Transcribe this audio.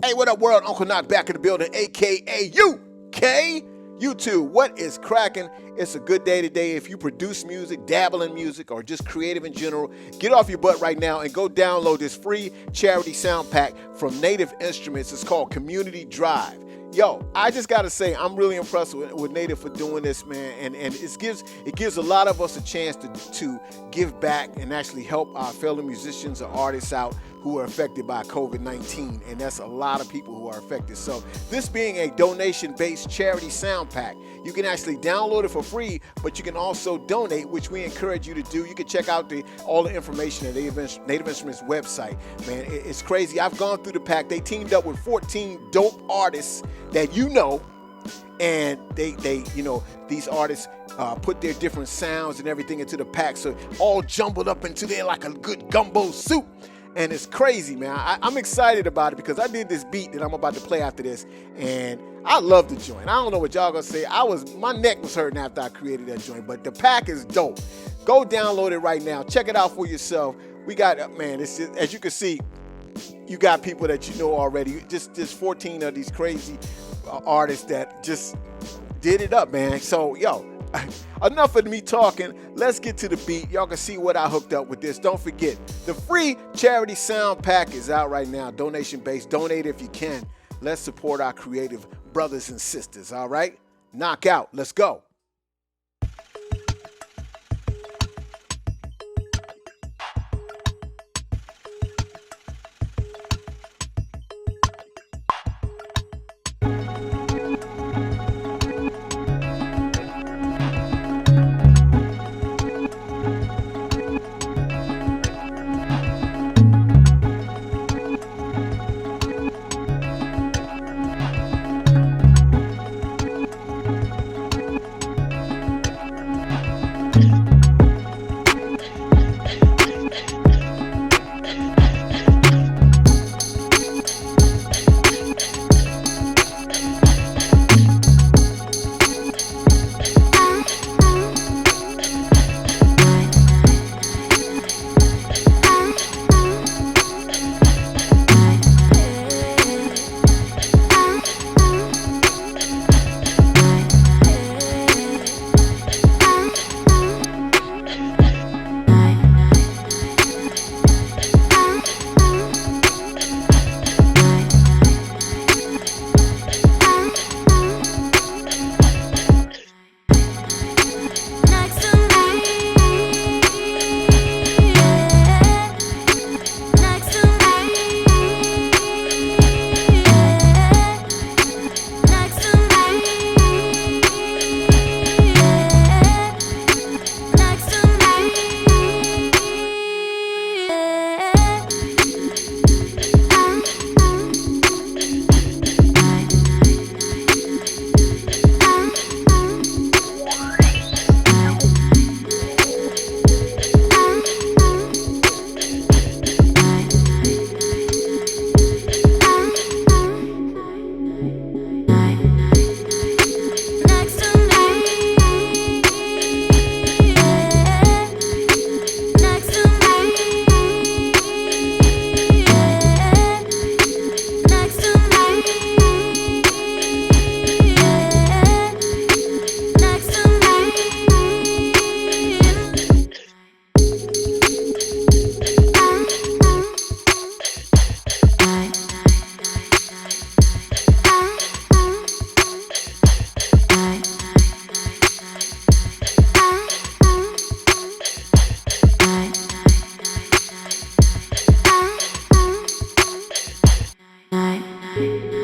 Hey, what up, world? Uncle Knock back in the building, a.k.a. UK. YouTube, what is cracking? It's a good day today. If you produce music, dabble in music, or just creative in general, get off your butt right now and go download this free charity sound pack from Native Instruments. It's called Community Drive. Yo, I just gotta say, I'm really impressed with Native for doing this, man, and it gives a lot of us a chance to give back and actually help our fellow musicians or artists out who are affected by COVID-19, and that's a lot of people who are affected. So this being a donation-based charity sound pack, you can actually download it for free, but you can also donate, which we encourage you to do. You can check out all the information at Native Instruments website. Man, it's crazy. I've gone through the pack. They teamed up with 14 dope artists that you know, and they these artists put their different sounds and everything into the pack, so all jumbled up into there like a good gumbo soup. And it's crazy, man. I'm excited about it because I did this beat that I'm about to play after this, and I love the joint. I don't know what y'all gonna say. My neck was hurting after I created that joint, but the pack is dope. Go download it right now. Check it out for yourself. We got, man, it's just, as you can see, you got people that you know already. Just 14 of these crazy artists that just did it up, man. So, yo, enough of me talking. Let's get to the beat. Y'all can see what I hooked up with this. Don't forget, the free charity sound pack is out right now. Donation based. Donate if you can. Let's support our creative brothers and sisters. All right? Knock out. Let's go. Night.